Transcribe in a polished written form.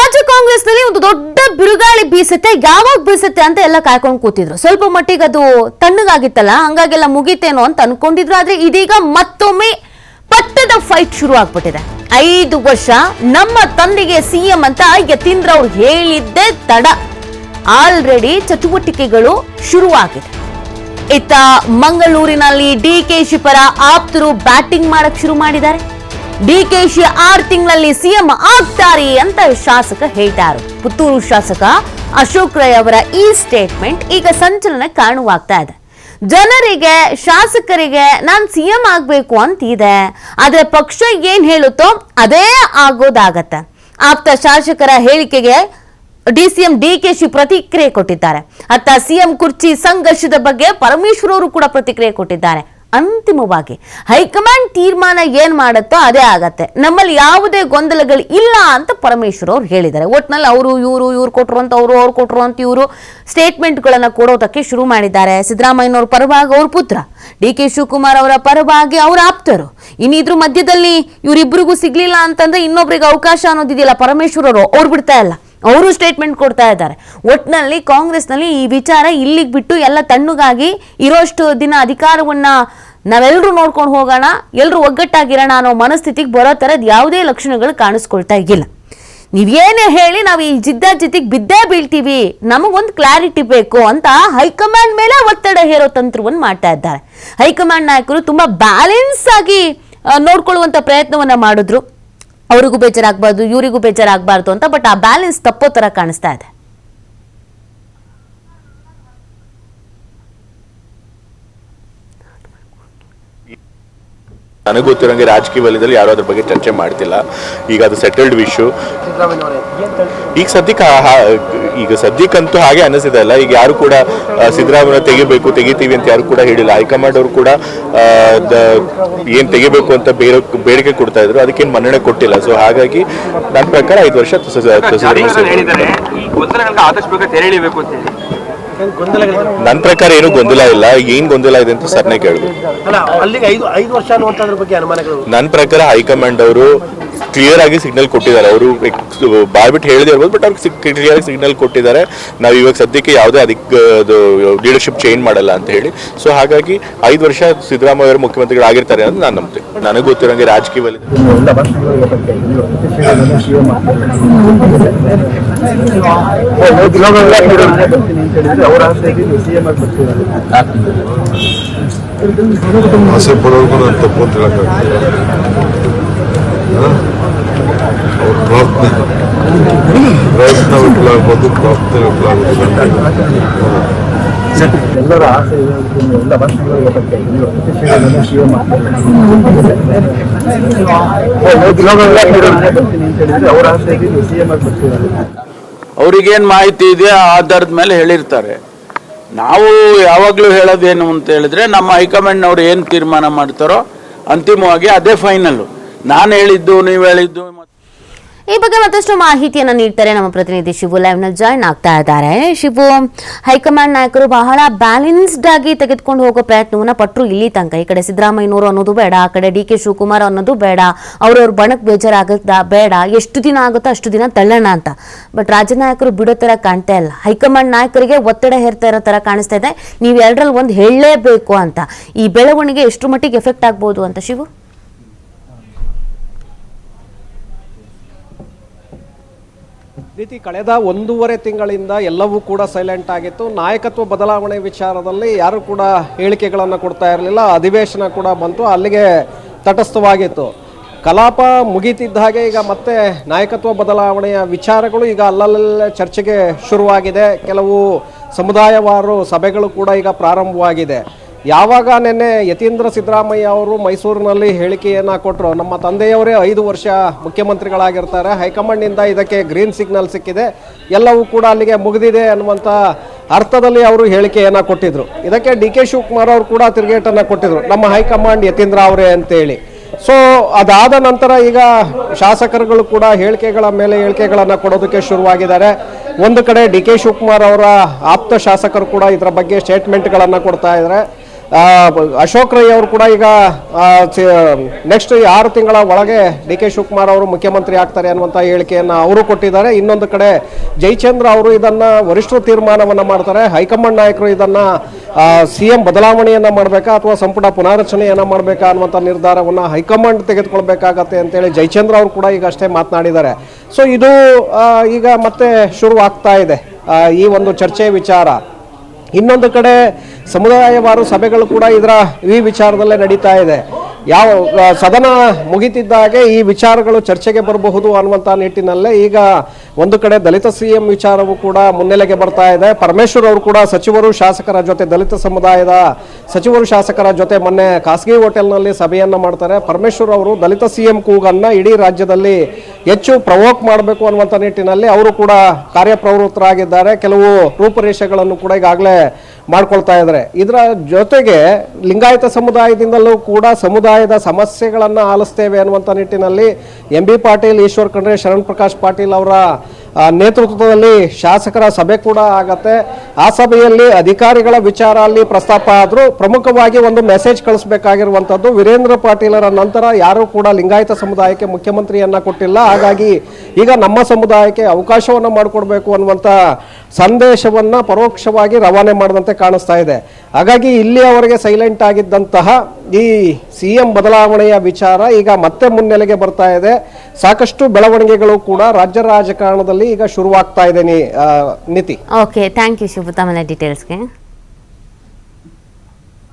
ರಾಜ್ಯ ಕಾಂಗ್ರೆಸ್ನಲ್ಲಿ ಒಂದು ದೊಡ್ಡ ಬಿರುಗಾಳಿ ಬೀಸುತ್ತೆ, ಯಾವಾಗ ಬೀಸುತ್ತೆ ಅಂತ ಎಲ್ಲ ಕಾಯ್ಕೊಂಡು ಕೂತಿದ್ರು. ಸ್ವಲ್ಪ ಮಟ್ಟಿಗೆ ಅದು ತಣ್ಣಗಾಗಿತ್ತಲ್ಲ, ಹಂಗಾಗೆಲ್ಲ ಮುಗಿತೇನೋ ಅಂತ ಅನ್ಕೊಂಡಿದ್ರು. ಆದ್ರೆ ಇದೀಗ ಮತ್ತೊಮ್ಮೆ ಪಟ್ಟದ ಫೈಟ್ ಶುರು ಆಗ್ಬಿಟ್ಟಿದೆ. 5 ವರ್ಷ ನಮ್ಮ ತಂದೆಗೆ ಸಿಎಂ ಅಂತ ಯತೀಂದ್ರ ಅವ್ರು ಹೇಳಿದ್ದೆ ತಡ, ಆಲ್ರೆಡಿ ಚಟುವಟಿಕೆಗಳು ಶುರುವಾಗಿದೆ. ಇತ್ತ ಮಂಗಳೂರಿನಲ್ಲಿ ಡಿಕೆಶಿ ಪರ ಆಪ್ತರು ಬ್ಯಾಟಿಂಗ್ ಮಾಡಕ್ ಶುರು ಮಾಡಿದ್ದಾರೆ. ಡಿಕೆಶಿ 6 ತಿಂಗಳಲ್ಲಿ ಸಿಎಂ ಆಗ್ತಾರೆ ಅಂತ ಶಾಸಕ ಹೇಳ್ತಾರೆ. ಪುತ್ತೂರು ಶಾಸಕ ಅಶೋಕ್ ರೈ ಅವರ ಈ ಸ್ಟೇಟ್ಮೆಂಟ್ ಈಗ ಸಂಚಲನ ಕಾರಣವಾಗ್ತಾ ಇದೆ. ಜನರಿಗೆ, ಶಾಸಕರಿಗೆ ನಾನು ಸಿಎಂ ಆಗ್ಬೇಕು ಅಂತಿದೆ, ಆದ್ರೆ ಪಕ್ಷ ಏನ್ ಹೇಳುತ್ತೋ ಅದೇ ಆಗೋದಾಗತ್ತೆ. ಆಪ್ತ ಶಾಸಕರ ಹೇಳಿಕೆಗೆ ಡಿಸಿಎಂ ಡಿಕೆಶಿ ಪ್ರತಿಕ್ರಿಯೆ ಕೊಟ್ಟಿದ್ದಾರೆ. ಅತ್ತ ಸಿಎಂ ಕುರ್ಚಿ ಸಂಘರ್ಷದ ಬಗ್ಗೆ ಪರಮೇಶ್ವರ್ ಅವರು ಕೂಡ ಪ್ರತಿಕ್ರಿಯೆ ಕೊಟ್ಟಿದ್ದಾರೆ. ಅಂತಿಮವಾಗಿ ಹೈಕಮಾಂಡ್ ತೀರ್ಮಾನ ಏನ್ ಮಾಡುತ್ತೋ ಅದೇ ಆಗತ್ತೆ, ನಮ್ಮಲ್ಲಿ ಯಾವುದೇ ಗೊಂದಲಗಳು ಇಲ್ಲ ಅಂತ ಪರಮೇಶ್ವರ್ ಅವರು ಹೇಳಿದ್ದಾರೆ. ಒಟ್ನಲ್ಲಿ ಇವ್ರು ಕೊಟ್ರು ಅಂತ ಅವ್ರು ಕೊಟ್ರು ಅಂತ ಇವರು ಸ್ಟೇಟ್ಮೆಂಟ್ ಗಳನ್ನ ಕೊಡೋದಕ್ಕೆ ಶುರು ಮಾಡಿದ್ದಾರೆ. ಸಿದ್ದರಾಮಯ್ಯನವ್ರ ಪರವಾಗಿ ಅವ್ರ ಪುತ್ರ, ಡಿ.ಕೆ. ಶಿವಕುಮಾರ್ ಅವರ ಪರವಾಗಿ ಅವರ ಆಪ್ತರು. ಇನ್ನಿದ್ರ ಮಧ್ಯದಲ್ಲಿ ಇವರಿಬ್ಬರಿಗೂ ಸಿಗ್ಲಿಲ್ಲ ಅಂತಂದ್ರೆ ಇನ್ನೊಬ್ರಿಗೆ ಅವಕಾಶ ಅನ್ನೋದಿದೆಯಲ್ಲ, ಪರಮೇಶ್ವರ್ ಅವ್ರು ಬಿಡ್ತಾ ಇಲ್ಲ, ಅವರು ಸ್ಟೇಟ್ಮೆಂಟ್ ಕೊಡ್ತಾ ಇದ್ದಾರೆ. ಒಟ್ನಲ್ಲಿ ಕಾಂಗ್ರೆಸ್ನಲ್ಲಿ ಈ ವಿಚಾರ ಇಲ್ಲಿಗೆ ಬಿಟ್ಟು ಎಲ್ಲ ತಣ್ಣಗಾಗಿ ಇರೋಷ್ಟು ದಿನ ಅಧಿಕಾರವನ್ನ ನಾವೆಲ್ಲರೂ ನೋಡ್ಕೊಂಡು ಹೋಗೋಣ, ಎಲ್ಲರೂ ಒಗ್ಗಟ್ಟಾಗಿರೋಣ ಅನ್ನೋ ಮನಸ್ಥಿತಿಗೆ ಬರೋ ತರದ ಯಾವುದೇ ಲಕ್ಷಣಗಳು ಕಾಣಿಸ್ಕೊಳ್ತಾ ಇಲ್ಲ. ನೀವೇನೇ ಹೇಳಿ ನಾವು ಈ ಜಿದ್ದಾಜಿದ್ದಿಗೆ ಬಿದ್ದೇ ಬೀಳ್ತೀವಿ, ನಮಗೊಂದು ಕ್ಲಾರಿಟಿ ಬೇಕು ಅಂತ ಹೈಕಮಾಂಡ್ ಮೇಲೆ ಒತ್ತಡ ಹೇರೋ ತಂತ್ರವನ್ನು ಮಾಡ್ತಾ ಇದ್ದಾರೆ. ಹೈಕಮಾಂಡ್ ನಾಯಕರು ತುಂಬಾ ಬ್ಯಾಲೆನ್ಸ್ ಆಗಿ ನೋಡ್ಕೊಳ್ಳುವಂತ ಪ್ರಯತ್ನವನ್ನ ಮಾಡಿದ್ರು. ಅವ್ರಿಗೂ ಬೇಜಾರಾಗಬಾರ್ದು, ಇವರಿಗೂ ಬೇಜಾರಾಗಬಾರ್ದು ಅಂತ. ಬಟ್ ಆ ಬ್ಯಾಲೆನ್ಸ್ ತಪ್ಪೋ ತರ ಕಾಣಿಸ್ತಾ ಇದೆ. ನನಗೆ ಗೊತ್ತಿರೋಂಗೆ ರಾಜಕೀಯ ವಲಯದಲ್ಲಿ ಯಾರು ಅದ್ರ ಬಗ್ಗೆ ಚರ್ಚೆ ಮಾಡ್ತಿಲ್ಲ. ಈಗ ಅದು ಸೆಟಲ್ಡ್ ವಿಷಯ. ಈಗ ಸದ್ಯಕ್ಕಂತೂ ಹಾಗೆ ಅನಿಸಿದೆ ಅಲ್ಲ. ಈಗ ಯಾರು ಕೂಡ ಸಿದ್ದರಾಮಯ್ಯ ತೆಗಿತೀವಿ ಅಂತ ಯಾರು ಕೂಡ ಹೇಳಿಲ್ಲ. ಹೈಕಮಾಂಡ್ ಅವರು ಕೂಡ ಏನ್ ತೆಗಿಬೇಕು ಅಂತ ಬೇಡಿಕೆ ಕೊಡ್ತಾ ಇದ್ರು, ಅದಕ್ಕೇನು ಮನ್ನಣೆ ಕೊಟ್ಟಿಲ್ಲ. ಸೊ ಹಾಗಾಗಿ ನನ್ನ ಪ್ರಕಾರ 5 ವರ್ಷ ನನ್ನ ಪ್ರಕಾರ ಏನು ಗೊಂದಲ ಇಲ್ಲ. ಏನ್ ಗೊಂದಲ ಇದೆ ಅಂತ ಸರ್ನೇ ಕೇಳಬೇಕು. ನನ್ನ ಪ್ರಕಾರ ಹೈಕಮಾಂಡ್ ಅವರು ಕ್ಲಿಯರ್ ಆಗಿ ಸಿಗ್ನಲ್ ಕೊಟ್ಟಿದ್ದಾರೆ. ಅವರು ಬಾಯ್ಬಿಟ್ಟು ಹೇಳಿದೆ ಇರ್ಬೋದು, ಬಟ್ ಅವ್ರಿಗೆ ಕ್ಲಿಯರ್ ಆಗಿ ಸಿಗ್ನಲ್ ಕೊಟ್ಟಿದ್ದಾರೆ, ನಾವು ಇವಾಗ ಸದ್ಯಕ್ಕೆ ಯಾವುದೇ ಲೀಡರ್ಶಿಪ್ ಚೇಂಜ್ ಮಾಡಲ್ಲ ಅಂತ ಹೇಳಿ. ಸೊ ಹಾಗಾಗಿ 5 ವರ್ಷ ಸಿದ್ದರಾಮಯ್ಯ ಅವರು ಮುಖ್ಯಮಂತ್ರಿಗಳಾಗಿರ್ತಾರೆ ಅಂತ ನಾನು ನಂಬ್ತೀನಿ. ನನಗೆ ಗೊತ್ತಿರೋಂಗೆ ರಾಜಕೀಯ ಆಸೆ ಪಡೋರ್ಗು ನಾನು ತಪ್ಪು ಅಂತ ಹೇಳಕ್ಕಾಗ್ತದೆ. ಅವ್ರ ಪ್ರಯತ್ನ ವಿಫಲಾಗ್ಬೋದು, ಪ್ರಾರ್ಥನೆ ವಿಫಲಾಗೋದಿಲ್ಲ. ಎಲ್ಲರ ಆಸೆ ಎಲ್ಲ ಅವರ ಆಸೆಗೆ ಸಿಎಂ ಆಗಿ ಬರ್ತಿದ್ದಾರೆ. ಅವ್ರಿಗೇನು ಮಾಹಿತಿ ಇದೆ ಆ ಆಧಾರದ ಮೇಲೆ ಹೇಳಿರ್ತಾರೆ. ನಾವು ಯಾವಾಗಲೂ ಹೇಳೋದೇನು ಅಂತ ಹೇಳಿದ್ರೆ, ನಮ್ಮ ಹೈಕಮಾಂಡ್ನವ್ರು ಏನು ತೀರ್ಮಾನ ಮಾಡ್ತಾರೋ ಅಂತಿಮವಾಗಿ ಅದೇ ಫೈನಲ್ಲು. ನಾನು ಹೇಳಿದ್ದು, ನೀವು ಹೇಳಿದ್ದು. ಈ ಬಗ್ಗೆ ಮತ್ತಷ್ಟು ಮಾಹಿತಿಯನ್ನು ನೀಡ್ತಾರೆ ನಮ್ಮ ಪ್ರತಿನಿಧಿ ಶಿವು ಲೈವ್ ನಲ್ಲಿ ಜಾಯಿನ್ ಆಗ್ತಾ ಇದ್ದಾರೆ. ಶಿವು, ಹೈಕಮಾಂಡ್ ನಾಯಕರು ಬಹಳ ಬ್ಯಾಲೆನ್ಸ್ಡ್ ಆಗಿ ತೆಗೆದುಕೊಂಡು ಹೋಗೋ ಪ್ರಯತ್ನವನ್ನ ಪಟ್ಟರು ಇಲ್ಲಿ ತನಕ. ಈ ಕಡೆ ಸಿದ್ದರಾಮಯ್ಯನವರು ಅನ್ನೋದು ಬೇಡ, ಆ ಕಡೆ ಡಿ.ಕೆ. ಶಿವಕುಮಾರ್ ಅನ್ನೋದು ಬೇಡ, ಅವ್ರವ್ರ ಬಣಕ್ ಬೇಜಾರಾಗದ ಬೇಡ, ಎಷ್ಟು ದಿನ ಆಗುತ್ತೋ ಅಷ್ಟು ದಿನ ತಳ್ಳೋಣ ಅಂತ. ಬಟ್ ರಾಜ್ಯ ನಾಯಕರು ಬಿಡೋ ತರ ಕಾಣ್ತಾ ಇಲ್ಲ. ಹೈಕಮಾಂಡ್ ನಾಯಕರಿಗೆ ಒತ್ತಡ ಹೇರ್ತಾ ಇರೋ ತರ ಕಾಣಿಸ್ತಾ ಇದೆ. ನೀವು ಎರಡರಲ್ಲಿ ಒಂದು ಹೇಳಲೇಬೇಕು ಅಂತ. ಈ ಬೆಳವಣಿಗೆ ಎಷ್ಟು ಮಟ್ಟಿಗೆ ಎಫೆಕ್ಟ್ ಆಗ್ಬೋದು ಅಂತ ಶಿವು? ರೀತಿ ಕಳೆದ 1.5 ತಿಂಗಳಿಂದ ಎಲ್ಲವೂ ಕೂಡ ಸೈಲೆಂಟ್ ಆಗಿತ್ತು. ನಾಯಕತ್ವ ಬದಲಾವಣೆ ವಿಚಾರದಲ್ಲಿ ಯಾರು ಕೂಡ ಹೇಳಿಕೆಗಳನ್ನು ಕೊಡ್ತಾ ಇರಲಿಲ್ಲ. ಅಧಿವೇಶನ ಕೂಡ ಬಂತು, ಅಲ್ಲಿಗೆ ತಟಸ್ಥವಾಗಿತ್ತು. ಕಲಾಪ ಮುಗಿತಿದ್ದ ಹಾಗೆ ಈಗ ಮತ್ತೆ ನಾಯಕತ್ವ ಬದಲಾವಣೆಯ ವಿಚಾರಗಳು ಈಗ ಅಲ್ಲಲ್ಲೇ ಚರ್ಚೆಗೆ ಶುರುವಾಗಿದೆ. ಕೆಲವು ಸಮುದಾಯವಾರು ಸಭೆಗಳು ಕೂಡ ಈಗ ಪ್ರಾರಂಭವಾಗಿದೆ. ಯಾವಾಗ ನಿನ್ನೆ ಯತೀಂದ್ರ ಸಿದ್ದರಾಮಯ್ಯ ಅವರು ಮೈಸೂರಿನಲ್ಲಿ ಹೇಳಿಕೆಯನ್ನು ಕೊಟ್ಟರು, ನಮ್ಮ ತಂದೆಯವರೇ 5 ವರ್ಷ ಮುಖ್ಯಮಂತ್ರಿಗಳಾಗಿರ್ತಾರೆ, ಹೈಕಮಾಂಡ್ನಿಂದ ಇದಕ್ಕೆ ಗ್ರೀನ್ ಸಿಗ್ನಲ್ ಸಿಕ್ಕಿದೆ, ಎಲ್ಲವೂ ಕೂಡ ಅಲ್ಲಿಗೆ ಮುಗಿದಿದೆ ಅನ್ನುವಂಥ ಅರ್ಥದಲ್ಲಿ ಅವರು ಹೇಳಿಕೆಯನ್ನು ಕೊಟ್ಟಿದ್ರು. ಇದಕ್ಕೆ ಡಿ.ಕೆ. ಶಿವಕುಮಾರ್ ಅವರು ಕೂಡ ತಿರುಗೇಟನ್ನು ಕೊಟ್ಟಿದ್ರು, ನಮ್ಮ ಹೈಕಮಾಂಡ್ ಯತೀಂದ್ರ ಅವರೇ ಅಂತೇಳಿ. ಸೊ ಅದಾದ ನಂತರ ಈಗ ಶಾಸಕರುಗಳು ಕೂಡ ಹೇಳಿಕೆಗಳ ಮೇಲೆ ಹೇಳಿಕೆಗಳನ್ನು ಕೊಡೋದಕ್ಕೆ ಶುರುವಾಗಿದ್ದಾರೆ. ಒಂದು ಕಡೆ ಡಿ.ಕೆ. ಶಿವಕುಮಾರ್ ಅವರ ಆಪ್ತ ಶಾಸಕರು ಕೂಡ ಇದರ ಬಗ್ಗೆ ಸ್ಟೇಟ್ಮೆಂಟ್ಗಳನ್ನು ಕೊಡ್ತಾ ಇದ್ದಾರೆ. ಅಶೋಕ್ ರೈ ಅವರು ಕೂಡ ಈಗ ನೆಕ್ಸ್ಟ್ 6 ತಿಂಗಳ ಒಳಗೆ ಡಿ ಕೆ ಶಿವಕುಮಾರ್ ಅವರು ಮುಖ್ಯಮಂತ್ರಿ ಆಗ್ತಾರೆ ಅನ್ನುವಂಥ ಹೇಳಿಕೆಯನ್ನು ಅವರು ಕೊಟ್ಟಿದ್ದಾರೆ. ಇನ್ನೊಂದು ಕಡೆ ಜಯಚಂದ್ರ ಅವರು ಇದನ್ನ ವರಿಷ್ಠರು ತೀರ್ಮಾನವನ್ನ ಮಾಡ್ತಾರೆ. ಹೈಕಮಾಂಡ್ ನಾಯಕರು ಇದನ್ನ CM ಬದಲಾವಣೆಯನ್ನ ಮಾಡಬೇಕಾ ಅಥವಾ ಸಂಪುಟ ಪುನಾರಚನೆಯನ್ನ ಮಾಡಬೇಕಾ ಅನ್ನುವಂಥ ನಿರ್ಧಾರವನ್ನ ಹೈಕಮಾಂಡ್ ತೆಗೆದುಕೊಳ್ಬೇಕಾಗತ್ತೆ ಅಂತೇಳಿ ಜಯಚಂದ್ರ ಅವರು ಕೂಡ ಈಗ ಅಷ್ಟೇ ಮಾತನಾಡಿದ್ದಾರೆ. ಸೊ ಇದು ಈಗ ಮತ್ತೆ ಶುರು ಆಗ್ತಾ ಇದೆ ಈ ಒಂದು ಚರ್ಚೆ ವಿಚಾರ. ಇನ್ನೊಂದು ಕಡೆ ಸಮುದಾಯವಾರು ಸಭೆಗಳು ಕೂಡ ಈ ವಿಚಾರದಲ್ಲೇ ನಡೀತಾ ಇದೆ. ಯಾವ ಸದನ ಮುಗಿತಿದ್ದಾಗೆ ಈ ವಿಚಾರಗಳು ಚರ್ಚೆಗೆ ಬರಬಹುದು ಅನ್ನುವಂಥ ನಿಟ್ಟಿನಲ್ಲೇ ಈಗ ಒಂದು ಕಡೆ ದಲಿತ CM ವಿಚಾರವೂ ಕೂಡ ಮುನ್ನೆಲೆಗೆ ಬರ್ತಾ ಇದೆ. ಪರಮೇಶ್ವರ್ ಅವರು ಕೂಡ ಸಚಿವರು ಶಾಸಕರ ಜೊತೆ ದಲಿತ ಸಮುದಾಯದ ಸಚಿವರು ಶಾಸಕರ ಜೊತೆ ಮೊನ್ನೆ ಖಾಸಗಿ ಹೋಟೆಲ್ನಲ್ಲಿ ಸಭೆಯನ್ನ ಮಾಡ್ತಾರೆ. ಪರಮೇಶ್ವರ್ ಅವರು ದಲಿತ CM ಕೂಗನ್ನ ಇಡೀ ರಾಜ್ಯದಲ್ಲಿ ಹೆಚ್ಚು ಪ್ರವೋಕ್ ಮಾಡಬೇಕು ಅನ್ನುವಂಥ ನಿಟ್ಟಿನಲ್ಲಿ ಅವರು ಕೂಡ ಕಾರ್ಯಪ್ರವೃತ್ತರಾಗಿದ್ದಾರೆ. ಕೆಲವು ರೂಪುರೇಷೆಗಳನ್ನು ಕೂಡ ಈಗಾಗಲೇ ಮಾಡ್ಕೊಳ್ತಾ ಇದ್ದಾರೆ. ಇದರ ಜೊತೆಗೆ ಲಿಂಗಾಯತ ಸಮುದಾಯದಿಂದಲೂ ಕೂಡ ಸಮುದಾಯದ ಸಮಸ್ಯೆಗಳನ್ನು ಆಲಿಸ್ತೇವೆ ಅನ್ನುವಂಥ ನಿಟ್ಟಿನಲ್ಲಿ MB ಪಾಟೀಲ್, ಈಶ್ವರ್ ಖಂಡ್ರೆ, ಶರಣ್ ಪ್ರಕಾಶ್ ಪಾಟೀಲ್ ಅವರ ನೇತೃತ್ವದಲ್ಲಿ ಶಾಸಕರ ಸಭೆ ಕೂಡ ಆಗತ್ತೆ. ಆ ಸಭೆಯಲ್ಲಿ ಅಧಿಕಾರಿಗಳ ವಿಚಾರ ಅಲ್ಲಿ ಪ್ರಸ್ತಾಪ ಆದರೂ ಪ್ರಮುಖವಾಗಿ ಒಂದು ಮೆಸೇಜ್ ಕಳಿಸಬೇಕಾಗಿರುವಂಥದ್ದು, ವೀರೇಂದ್ರ ಪಾಟೀಲರ ನಂತರ ಯಾರೂ ಕೂಡ ಲಿಂಗಾಯತ ಸಮುದಾಯಕ್ಕೆ ಮುಖ್ಯಮಂತ್ರಿಯನ್ನ ಕೊಟ್ಟಿಲ್ಲ, ಹಾಗಾಗಿ ಈಗ ನಮ್ಮ ಸಮುದಾಯಕ್ಕೆ ಅವಕಾಶವನ್ನು ಮಾಡಿಕೊಡ್ಬೇಕು ಅನ್ನುವಂಥ ಸಂದೇಶವನ್ನ ಪರೋಕ್ಷವಾಗಿ ರವಾನೆ ಮಾಡಿದಂತೆ ಕಾಣಿಸ್ತಾ ಇದೆ. ಹಾಗಾಗಿ ಇಲ್ಲಿಯವರೆಗೆ ಸೈಲೆಂಟ್ ಆಗಿದ್ದಂತಹ ಈ CM ಬದಲಾವಣೆಯ ವಿಚಾರ ಈಗ ಮತ್ತೆ ಮುನ್ನೆಲೆಗೆ ಬರ್ತಾ ಇದೆ. ಸಾಕಷ್ಟು ಬೆಳವಣಿಗೆಗಳು ಕೂಡ ರಾಜ್ಯ ರಾಜಕಾರಣದಲ್ಲಿ ಈಗ ಶುರುವಾಗ್ತಾ ಇದೆ. ನೀತಿ. ಓಕೆ, ಥ್ಯಾಂಕ್ ಯು ಶಿವು ತಮ್ಮ ಡೀಟೇಲ್ಸ್ಗೆ.